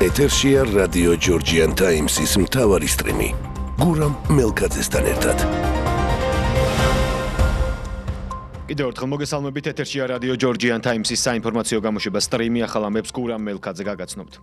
ეთერშია რადიო ჯორჯიან ტაიმსის მთავარი სტრიმი გურამ მელქაძესთან ერთად. კიდევ ერთხელ მოგესალმებით, ეთერშია რადიო ჯორჯიან ტაიმსის საინფორმაციო გამოშვება სტრიმი, ახალ ამებს გურამ მელქაძე გაგაცნობთ.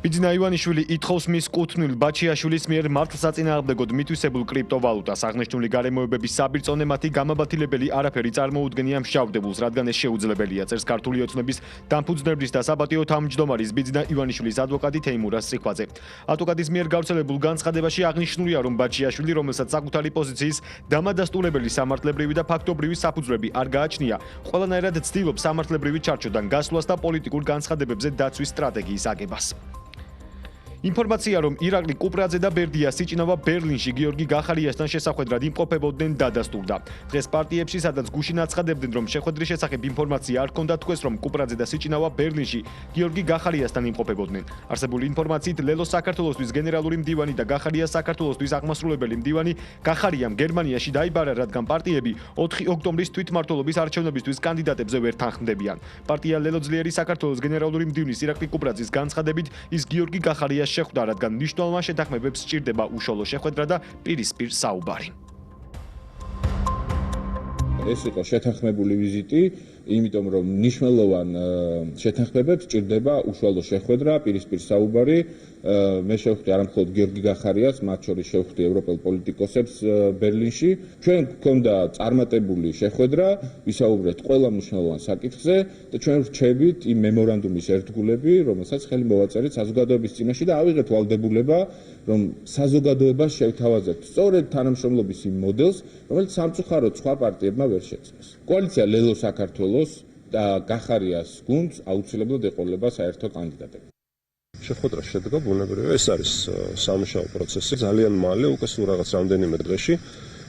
ბიძინა ივანიშვილი ითხოვს მის კუთვნილ ბაჩიაშვილის მიერ მართლსაწინააღმდეგოდ მითვისებულ კრიპტოვალუტას. აღნიშნული გარემოებების საბირწონე მათი გამაბათილებელი არაფერი წარმოუდგენია მშავდებულს, რადგან ეს შეუძლებელია, წერს ქართული ოცნების დამფუძნებლის და საპატიო თავმჯდომარის ბიძინა ივანიშვილის ადვოკატი თეიმურა სიხვაძე. ადვოკატის მიერ გავრცელებულ განცხადებაში აღნიშნულია, რომ ბაჩიაშვილი, რომელსაც საკუთარი პოზიციის დამადასტურებელი სამართლებრივი და ფაქტობრივი საფუძვლები არ გააჩნია, ყველანაირად ცდილობს სამართლებრივი ჩარჩოდან გასვლას და პოლიტიკურ განცხადებებზე დაცვის სტრატეგიის აგებას. ინფორმაცია, რომ ირაკლი კუპრაძე და ბერდია სიჭინავა ბერლინში გიორგი გახარიასთან შესახვედრად იმყოფებოდნენ, დადასტურდა. დღეს პარტიებში, სადაც გუშინ აცხადებდნენ, რომ შეხვედრის შესახებ ინფორმაცია არ ჰქონდათ, თქვეს, რომ კუპრაძე და სიჭინავა ბერლინში გიორგი გახარიასთან იმყოფებოდნენ. არსებული ინფორმაციით, ლელო საქართველოსთვის გენერალური მდივანი და გახარია საქართველოსთვის აღმასრულებელი მდივანი გახარიამ გერმანიაში დაიბარა, რადგან პარტიები 4 ოქტომბრის თვითმმართველობის არჩევნებისთვის კანდიდატებზე ვერ თანხმდებიან. პარტია ლელო ძლიერი საქართველოს გენერალური მდივნის ირაკლი კუპრაძის განცხადებით, ის გიორგი გახარიას შეხვდა, რადგან მნიშვნელოვან შეთანხმებებს სჭირდება უშუალო შეხვედრა და პირისპირ საუბარი. ეს იყო შეთანხმებული ვიზიტი, იმიტომ რომ მნიშვნელოვან შეთანხმებებს სჭირდება უშუალო შეხვედრა, პირისპირ საუბარი. მე შევხვდი არამხოლოდ გიორგი გახარიას, მათ შორის შევხვდი ევროპელ პოლიტიკოსებს ბერლინში. ჩვენ გვქონდა წარმატებული შეხვედრა, ვისაუბრეთ ყველა მნიშვნელოვან საკითხზე და ჩვენ ვრჩებით იმ მემორანდუმის ერთგულები, რომელსაც ხელი მოვაწერეთ საზოგადოების წინაშე და ავიღეთ ვალდებულება, რომ საზოგადოებას შევთავაზებთ სწორედ თანამშრომლობის იმ მოდელს, რომელიც სამწუხაროდ სხვა პარტიებმა ვერ შეძლეს. კოალიცია ლელო საქართველოს და გახარიას გუნდს აუცილებლად ეყოლება საერთო კანდიდატები. შეხვედრა შედგა ბუნებრივია, ეს არის სამუშაო პროცესი. ძალიან მალე, უკვე სულ რაღაც რამდენიმე დღეში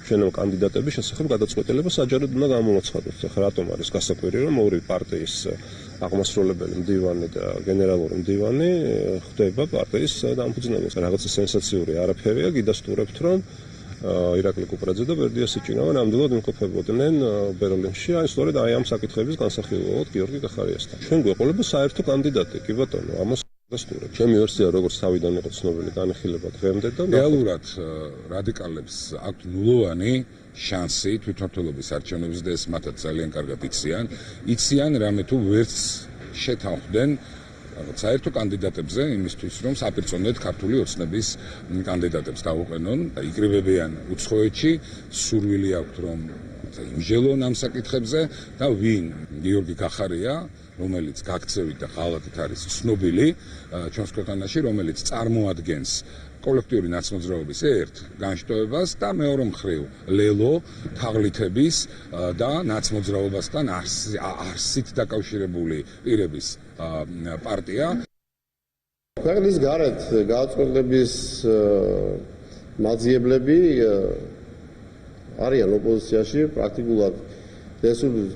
ჩვენო კანდიდატების შესახებ გადაწყვეტილება საჯაროდ უნდა გამოვაცხადოთ. ახლა რატომ არის გასაკვირი, რომ ორი პარტიის აღმასრულებელი მდივანი და გენერალური მდივანი ხდება პარტიის დამფუძნებელს. რაღაც სენსაციური არაფერია, გიდასტურებთ, რომ ირაკლი კუპრაძე და ბერდია სიჭინავა ნამდვილად იმყოფებოდნენ ბერლინში, სწორედ ამ საკითხების განსახილველად გიორგი გახარიასთან. ჩვენ გვეყოლება საერთო კანდიდატი, კი ბატონო, ამას გასტურებ. ჩემი ვერსია როგორც თავიდან იყო ცნობილი განხილება დღემდე და რეალურად რადიკალებს აქვთ ნულოვანი შანსი თვითმმართველობის არჩევნებზე და ეს მათაც ძალიან კარგად იციან, რამე თუ ვერც შეთანხმდნენ საერთო კანდიდატებზე იმისთვის, რომ საპირწონედ ქართული ოცნების კანდიდატებს დაუყენონ, იკრიბებიან უცხოეთში, სურვილი აქვთ, რომ იმჟელონ ამ საკითხებზე და ვინ გიორგი გახარია, რომელიც გაქცევით და ღალატით არის ცნობილი ჩვენს ქვეყანაში, რომელიც წარმოადგენს კოლექტიური ნაცნობრაობის ერთ განშტოებას და მეორე მხრივ ლელო თაღლითების და ნაცნობრაობასთან არსით დაკავშირებული პირების პარტია. ქვეყნის გარეთ გააწყვილების მაძიებლები არიან ოპოზიციაში, პრაქტიკულად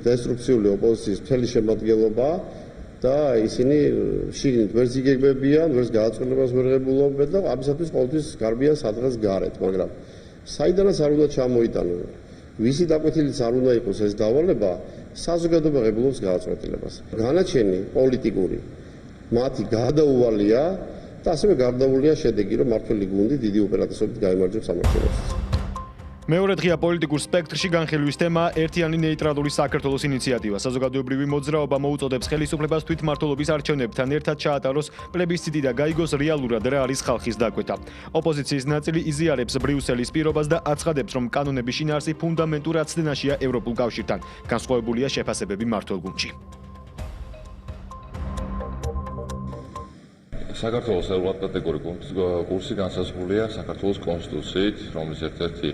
დესტრუქციული ოპოზიციის მთელი შემადგენლობა და ისინი შიგნით ვერც იგეგმებიან, ვერც გააწყვილებას ვერ ღებულობენ და ამისათვის ყოველთვის გარბიან სადღაც გარეთ, მაგრამ საიდანაც არ უნდა ჩამოიტანონ. ვისი დაკვეთილიც არ უნდა იყოს ეს დავალება, საზოგადოება ღებულობს გააწყვილებას. განაჩენი პოლიტიკური მათი გადაუვალია და ასევე გარდაუვალია შედეგი, რომ მართველი გუნდი დიდი უპირატესობით გაიმარჯვებს სამართლებრივს. მეორე დღეა პოლიტიკურ სპექტრში განხილვის თემა ერთიანი ნეიტრალური საქართველოს ინიციატივა. საზოგადოებრივი მოძრაობა მოუწოდებს ხელისუფლებას თვითმმართველობის არჩევნებთან ერთად ჩაატაროს პლებისციტი და გაიგოს რეალურად რა არის ხალხის დაკვეთა. ოპოზიციის ნაწილი იზიარებს ბრიუსელის პირობას და აცხადებს, რომ კანონების შინაარსი ფუნდამენტურ აცდენაშია ევროპულ კავშირთან. განსხვავებულია შეფასებები მმართველ გუნდში. საქართველოს ევროატლანტიკური კურსი განსაზღვრულია საქართველოს კონსტიტუციით, რომლის ერთ-ერთი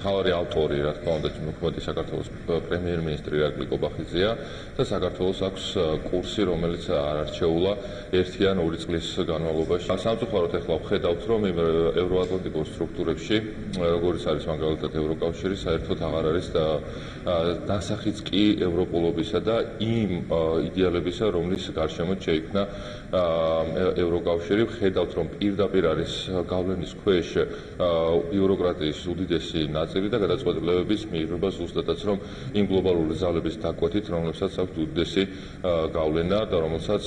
მთავარი ავტორი, რა თქმა უნდა, მოქმედი საქართველოს პრემიერ-მინისტრი ირაკლი კობახიძეა და საქართველოს აქვს კურსი, რომელიც არ არჩეულა 1 ან 2 წლის განმავლობაში. სამწუხაროდ ახლა ვხედავთ, რომ ევროატლანტიკურ სტრუქტურებში, როგორც არის მაგალითად ევროკავშირი, საერთოდ აღარ არის დასახიც კი ევროპულობისა და იმ იდეალებისა, რომლის გარშემო შეიქმნა ევროკავშირი. ევროკავშირი ხედავთ, რომ პირდაპირ არის გავლენის ქვეშ ბიუროკრატიის უდიდესი ნაწილი და გადაწყვეტილებების მიღება ზუსტადაც რომ იმ გლობალური ძალების დაკვეთით, რომლებსაც აქვს უდიდესი გავლენა და რომელსაც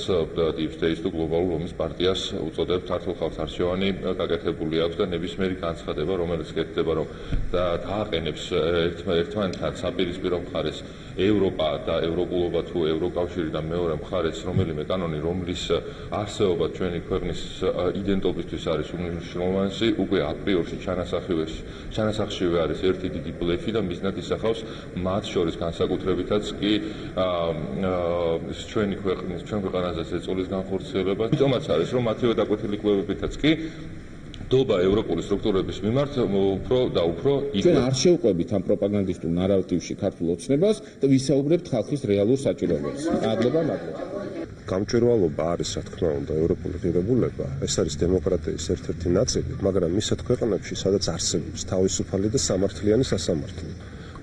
Deep State თუ გლობალურ ომის პარტიას უწოდებთ ქართულ ხალხს არჩევანი გაკეთებული აქვს და ნებისმიერი განცხადება, რომელიც კეთდება, რომ დააყენებს ერთმანეთთან საპირისპირო მხარეს ევროპა და ევროკულობა თუ ევროკავშირი და მეორე მხარეს რომელიმე კანონი, რომლის არსებობა ჩვენი ქვეყნის იდენტობისთვის არის უმნიშვნელოვანესი, უკვე აპრიორში ჩანასახშივე არის ერთი დიდი ბლეფი და მიზნად ისახავს მათ შორის განსაკუთრებითაც კი ჩვენ ქვეყანაზე ზეწოლის განხორციელება. Თუმაც არის რომ მათივე დაკვეთილი კვლევებითაც კი დობა ევროპული სტრუქტურების მიმართ უფრო და უფრო ჩვენ არ შევყვებით ამ პროპაგანდისტულ ნარატივში ქართულ ოცნებას და ვისაუბრებთ ხალხის რეალურ საჭიროებას. მადლობა. გამჭვირვალობა არის, რა თქმა უნდა, ევროპული ღირებულება. ეს არის დემოკრატიის ერთ-ერთი ნაწილი, მაგრამ ისეთ ქვეყნებში, სადაც არსებობს თავისუფალი და სამართლიანი სასამართლო.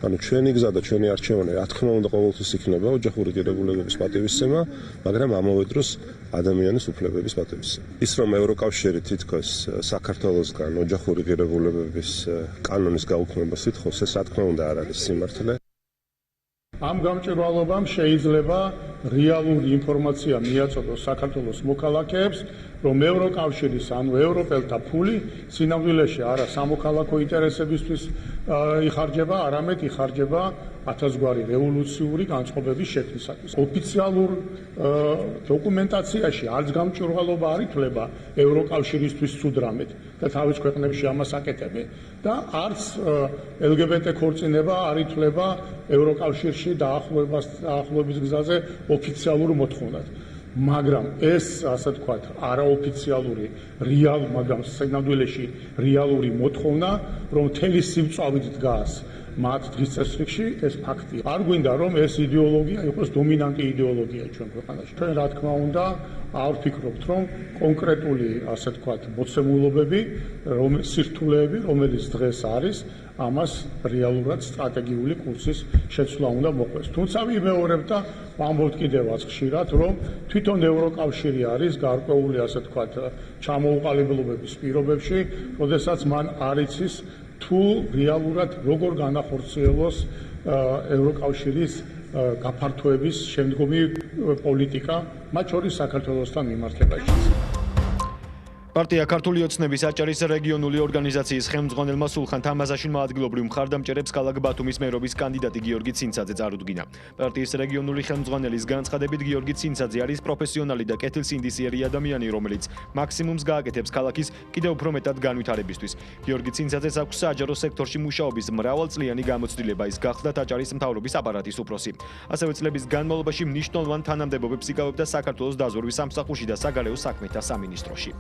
ანუ ჩვენი გზა და ჩვენი არჩევანი, რა თქმა უნდა, ყოველთვის იქნება ოჯახური ღირებულებების პატივისცემა, მაგრამ ამავე დროს ადამიანის უფლებების პატივისცემა. ის რომ ევროკავშირი თითქოს საქართველოსგან ოჯახური ღირებულებების კანონის გაუქმებას ითხოვს, ეს რა თქმა უნდა არ არის სიმართლე. ამ გამჭვირვალობამ შეიძლება რეალური ინფორმაცია მიაწოდოს საქართველოს მოქალაქეებს, რომ ევროკავშირის ანუ ევროპელთა ფული სინამდვილეში არა სამოქალაქო ინტერესებისთვის იხარჯება, არამედ იხარჯება ათასგვარი რევოლუციური განწყობების შექმნისათვის. ოფიციალურ დოკუმენტაციაში არც გამჭვირვალობა არ ითვლება ევროკავშირისთვის ცუდ რამედ და თავის ქვეყნებში ამას აკეთებენ და არც LGBT ქორწინება არ ითვლება ევროკავშირში დაახლოების გზაზე ოფიციალურ მოთხოვნად. მაგრამ ეს, ასე ვთქვათ, არაოფიციალური მაგრამ სინამდვილეში რეალური მოთხოვნა, რომ მთელი სიმწვავით დგას მათ დღის წესრიგში, ეს ფაქტია. არ გვინდა რომ ეს იდეოლოგია იყოს დომინანტი იდეოლოგია ჩვენ ქვეყანაში. ჩვენ რა თქმა უნდა არ ვფიქრობთ, რომ კონკრეტული, ასე ვთქვათ, მოცემულობები, სირთულეები, რომელიც დღეს არის, ამას რეალურად სტრატეგიული კურსის შეცვლა უნდა მოყვეს. თუმცა ვიმეორებ და ვამბობთ კიდევაც ხშირად, რომ თვითონ ევროკავშირი არის გარკვეული, ასე ვთქვათ, ჩამოუყალიბლობების პირობებში, როდესაც მან არ იცის თუ რეალურად როგორ განახორციელოს ევროკავშირის გაფართოების შემდგომი პოლიტიკა, მათ შორის საქართველოსთან მიმართებაში. პარტია ქართული ოცნების აჭარის რეგიონული ორგანიზაციის ხელმძღვანელმა სულხან თამაზაშვილმა ადგილობრივ მხარდამჭერებს ქალაქ ბათუმის მერობის კანდიდატი გიორგი ცინცაძე წარუდგინა. პარტიის რეგიონული ხელმძღვანელის განცხადებით გიორგი ცინცაძე არის პროფესიონალი და კეთილსინდისიერი ადამიანი, რომელიც მაქსიმუმს გააკეთებს ქალაქის კიდევ უფრო მეტად განვითარებისთვის. გიორგი ცინცაძეს აქვს საჯარო სექტორში მუშაობის მრავალწლიანი გამოცდილება, ის გახლდათ აჭარის მთავრობის აპარატის უფროსი. ასევე წლების განმავლობაში მნიშვნელოვან თანამდებობებს იკავებდა საქართველოს დაზვერვის სამსახურში და საგარეო საქმეთა სამინისტროში.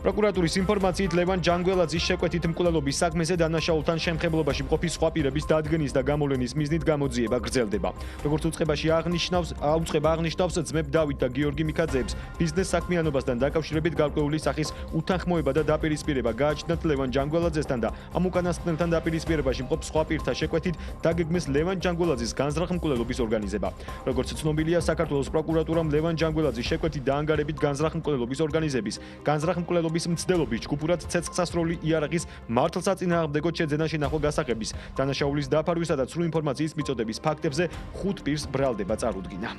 პროკურატურის ინფორმაციით ლევან ჯანგველაძის შეკვეთით მკვლელობის საქმეზე დანაშაულთან შემხებლობაში მყოფი სხვა პირების დადგენის და გამოვლენის მიზნით გამოძიება გრძელდება. როგორც უწყება აღნიშნავს ძმებ დავით და გიორგი მიქაძეებს ბიზნეს საქმიანობასთან დაკავშირებით გარკვეული სახის უთანხმოება და დაპირისპირება გააჩნდათ ლევან ჯანგველაძესთან და ამ უკანასკნელთან დაპირისპირებაში მყოფ სხვა პირთა შეკვეთით დაგეგმეს ლევან ჯანგველაძის განზრახ მკვლელობის ორგანიზება. როგორც ცნობილია, საქართველოს პროკურატურამ ლევან ჯანგველაძის შეკვეთით დაანგარებით განზრახ მკვლელობის ორგანიზების განზრახ მკვლელობის მცდელობის ჯგუფურად ცეცხლსასროლი იარაღის მართლსაწინააღმდეგო შეძენა შენახვა გასაღების დანაშაულის დაფარვისა და სრულ ინფორმაციის მიწოდების ფაქტებზე 5 პირს ბრალდება წარუდგინა.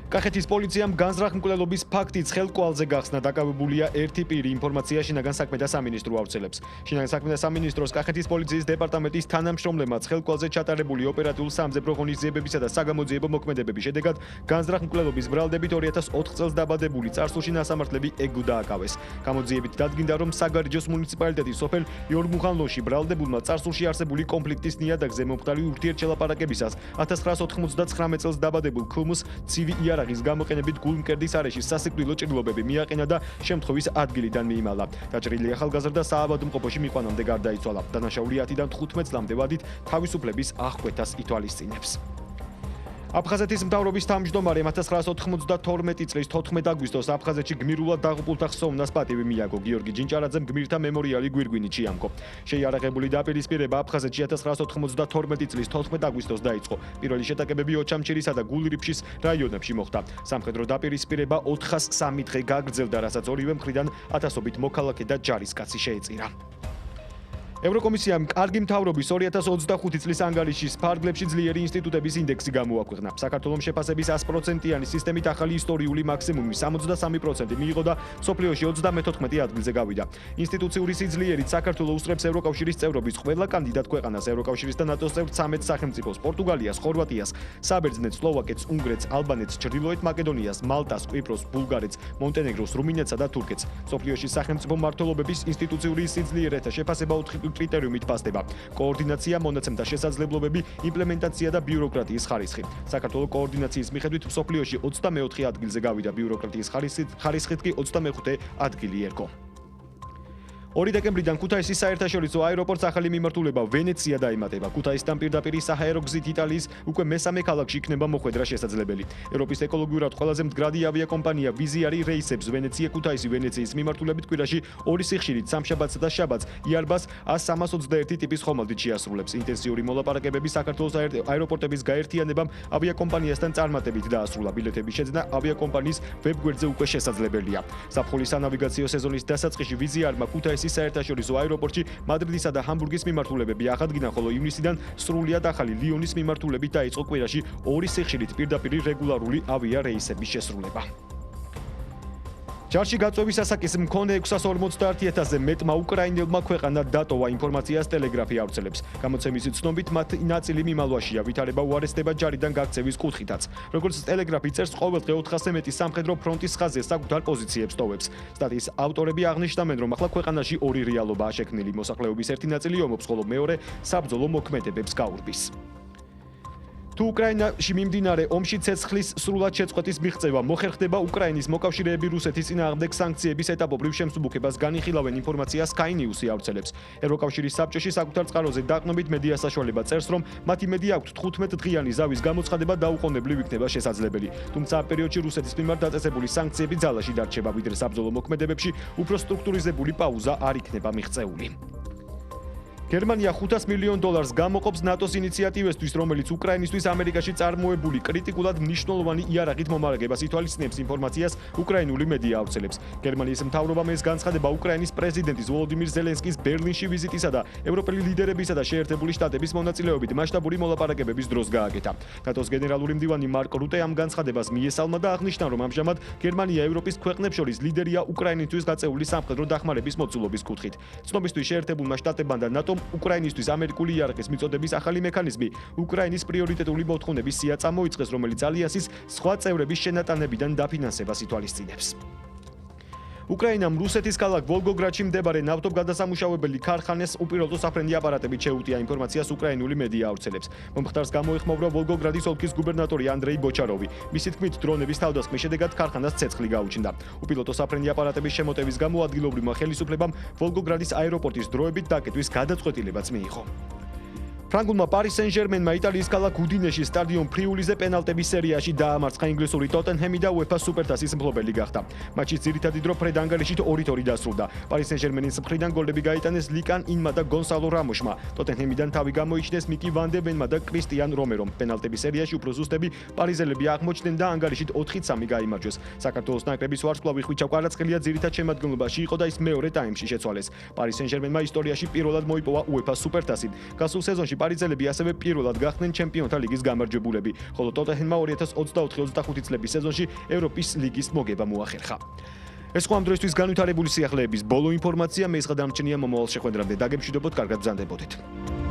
კახეთის პოლიციამ განზრახ მკვლელობის ფაქტი ცხელკვალზე გახსნა, დაკავებულია ერთი პირი, ინფორმაცია შინაგან საქმეთა სამინისტრო ავრცელებს. შინაგან საქმეთა სამინისტროს კახეთის პოლიციის დეპარტამენტის თანამშრომლებმა ცხელკვალზე ჩატარებული ოპერატიულ სამძებრო ღონისძიებებისა და საგამოძიებო მოქმედებების შედეგად განზრახ მკვლელობის ბრალდებით 2004 წელს დაბადებული წარსულში ნასამართლები ეგუ დააკავეს. გამოძიებით დადგინდა, რომ საგარეჯოს მუნიციპალიტეტის სოფელ იორმუხანლოში ბრალდებულმა წარსულში არსებული კონფლიქტის ნიადაგზე მომხდარი ურთიერთშელაპარაკებისას 1999 წელს დაბადებულ ქლმუს ცივი იარაღის გამოყენებით გულმკერდის არეში სასიკვდილო ჭრილობები მიაყენა და შემთხვევის ადგილიდან მიიმალა. დაჭრილი ახალგაზრდა საავადმყოფოში მიყვანამდე გარდაიცვალა. დანაშაული 10-დან 15 წლამდე ვადით თავისუფლების აღკვეთას ითვალისწინებს. აფხაზეთის მთავრობის თავმჯდომარე 1992 წლის 14 აგვისტოს აფხაზეთში გმირულად დაღუპულთა ხსოვნას პატივი მიაგო გიორგი ჯინჭარაძემ გმირთა მემორიალი გვირგვინით შეამკო. შეიარაღებული დაპირისპირება აფხაზეთში 1992 წლის 14 აგვისტოს დაიწყო. პირველი შეტაკებები ოჩამჩირისა და გულირიფშის რაიონებში მოხდა. სამხედრო დაპირისპირება 403 დღე გაგრძელდა, რასაც ორივე მხრიდან ათასობით მოქალაქე და ჯარისკაცი შეეწირა. ევროკომისიამ კარგი მთავრობის 2025 წლის ანგარიშის ფარგლებში ძლიერი ინსტიტუტების ინდექსი გამოაქვეყნა. საქართველოს შეფასების 100%-იანი სისტემით ახალი ისტორიული მაქსიმუმი 63% მიიღო და მსოფლიოში 34 ადგილზე გავიდა. ინსტიტუციური სიძლიერით საქართველოს უსწრებს ევროკავშირის წევრობის ყველა კანდიდატ ქვეყანას, ევროკავშირის და ნატოს წევრ 13 სახელმწიფოს, პორტუგალიას, ხორვატიას, საბერძნეთს, სლოვაკეთს, უნგრეთს, ალბანეთს, ჩრდილოეთ მაკედონიას, მალტას, კვიპროს, ბულგარეთს, მონტენეგროს, რუმინეთსა და თურქეთს. მსოფლიოში სახელმწიფო მმართველობების ინსტიტუციური სიძლიერეთა შეფასება 4 კრიტერიუმით ფასდება: კოორდინაცია, მონაცემთა შესაძლებლობები, იმპლემენტაცია და ბიუროკრატიის ხარისხი. საქართველოს კოორდინაციის მიხედვით მსოფლიოში 24 ადგილზე გავიდა, ბიუროკრატიის ხარისხით კი 25 ადგილი ერგო. 2 დეკემბრიდან ქუთაისის საერთაშორისო აეროპორტს ახალი მიმართულება ვენეცია დაემატება. ქუთაისთან პირდაპირ საჰაერო გზით იტალიის უკვე მესამე ქალაქში იქნება მოხვედრა შესაძლებელი. ევროპის ეკოლოგიურად ყველაზე მდგრადი ავიაკომპანია ვიზიარი რეისებს ვენეცია-ქუთაისი ვენეციის მიმართულებით კვირაში 2 სიხშირით სამშაბათსა და შაბათს იარბას A321 ტიპის ხომალდით შეასრულებს. ინტენსიური მოლაპარაკებები საქართველოს აეროპორტების გაერთიანებამ ავიაკომპანიასთან წარმატებით დაასრულა. ბილეთების შეძენა ავიაკომპანიის ვებგვერდზე უკვე შესაძლებელია. ზაფხულის სანავიგაციო სეზონის დასაწყისში ვიზიარმა ქუთაისის საერთაშორისო აეროპორტში მადრიდისა და ჰამბურგის მიმართულებები აღადგინა, ხოლო ივნისიდან სრულიად ახალი ლიონის მიმართულებით დაიწყო კვირაში 2 სიხშირით პირდაპირ რეგულარული ავია რეისების შესრულება. ჯარში გაწვევის ასაკის მქონე 650,000-ზე მეტმა უკრაინელმა ქვეყანა დატოვა, ინფორმაციას ტელეგრაფი ავრცელებს. გამოცემის ცნობით მათ ნაწილი მიმალვაშია, ვითარება უარესდება ჯარიდან გაქცევის კუთხითაც. როგორც ტელეგრაფი წერს, ყოველდღე 400-ზე მეტი სამხედრო ფრონტის ხაზზე საკუთარ პოზიციებს ტოვებს. სტატიის ავტორები აღნიშნავენ, რომ ახლა ქვეყანაში 2 რეალობაა შექმნილი, მოსახლეობის ერთი ნაწილი ომობს, ხოლო მეორე საბრძოლო მოქმედებებს გაურბის. თუ უკრაინაში მიმდინარე ომში ცეცხლის სრულად შეწყვეტის მიღწევა მოხერხდება, უკრაინის მოკავშირეები რუსეთის წინააღმდეგ სანქციების ეტაპობრივ შემსუბუქებას განიხილავენ, ინფორმაციას Sky News ავრცელებს. ევროკავშირის საბჭოში საკუთარ წყაროზე დაყნობით მედია საშუალება წერს, რომ მათ იმედი აქვთ 15 დღიანი ზავის გამოცხადება დაუყოვნებლივ იქნება შესაძლებელი. თუმცა ამ პერიოდში რუსეთის მიმართ დაწესებული სანქციები ძალაში დარჩება, ვიდრე საბრძოლო მოქმედებებში უფრო სტრუქტურიზებული პაუზა არ იქნება მიღწეული. გერმანია $500 მილიონ გამოყოფს ნატოს ინიციატივისთვის, რომელიც უკრაინისთვის ამერიკაში წარმოებული კრიტიკულად მნიშვნელოვანი იარაღით მომარაგებას ითვალისწინებს, ინფორმაციას უკრაინული მედია ავრცელებს. გერმანიის მთავრობამ ეს განცხადება უკრაინის პრეზიდენტის ვოლოდიმირ ზელენსკის ბერლინში ვიზიტისა და ევროპელი ლიდერებისა და შეერთებული შტატების მონაწილეობით მასშტაბური მოლაპარაკებების დროს გააკეთა. ნატოს გენერალური მდივანი მარკ რუტე ამ განცხადებას მიესალმა და აღნიშნა, რომ ამჟამად გერმანია ევროპის ქვეყნებს შორის ლიდერია უკრაინისთვის გაწეული სამხედრო დახმარების მოცულობის კუთხით. ცნობისთვის შეერთებულმა შტატებმა და ნატომ უკრაინისთვის ამერიკული იარაღის მიწოდების ახალი მექანიზმი უკრაინის პრიორიტეტული მოთხოვნების სია წამოიწყეს, რომელიც ალიანსის სხვა წევრების შენატანებიდან დაფინანსებას ითვალისწინებს. უკრაინამ რუსეთის ქალაქ ვოლგოგრადში მდებარე ნავთობგადასამუშავებელი ქარხანას უპირატო საფრენი აპარატებით შეუტია, ინფორმაციას უკრაინული მედია ავრცელებს. მომხდარს გამოეხმაურა ვოლგოგრადის ოლქის გუბერნატორი ანდრეი ბოჩაროვი. მისი თქმით, დრონების თავდასხმის შედეგად ქარხანას ცეცხლი გაუჩნდა. უპილოტო საფრენი აპარატების შემოტევის გამო ადგილობრივმა ხელისუფლებამ ვოლგოგრადის აეროპორტის დროებით დაკეტვის გადაწყვეტილებაც მიიღო. ფრანგულმა Paris Saint-Germain-მა იტალიის ქალაქ უდინეში სტადიონ ფრიულიზე პენალტების სერიაში დაამარცხა ინგლისური ტოტენჰემი და UEFA სუპერთასის მფლობელი გახდა. მატჩის ძირითადი დრო ფრედ ანგარიშით 2-2 დასრულდა. Paris Saint-Germain-ის მხრიდან გოლები გაიტანეს ლიკან ინმა და გონსალო რამოშმა. ტოტენჰემიდან თავი გამოიჩინეს მიკი ვან დე ვენმა და კრისტიან რომერომ. პენალტების სერიაში უფრო ზუსტები პარიზელები აღმოჩნდნენ და ანგარიშით 4-3 გაიმარჯვეს. საქართველოს ნაკრების ვარსკვლავი ხვიჩა კვარაცხელია ძირითად შემადგენლობაში იყო და ის მეორე ტაიმში შეცვალეს. Paris Saint-Germain-მა ისტორიაში პირველად მოიპოვა UEFA სუპერთასი. გასულ სეზონში პარიზელები ასევე პირველად გახდნენ ჩემპიონთა ლიგის გამარჯვებულები, ხოლო ტოტენჰემმა 2024-25 წლების სეზონში ევროპის ლიგის მოგება მოახერხა. ეს ხო ამ დროისთვის განვითარებული სიახლეების ბოლო ინფორმაცია, მე სხვა დამრჩენია მომავალ შეხვედრამდე. დაგემშვიდობოთ, კარგად ბრძანდებოდეთ.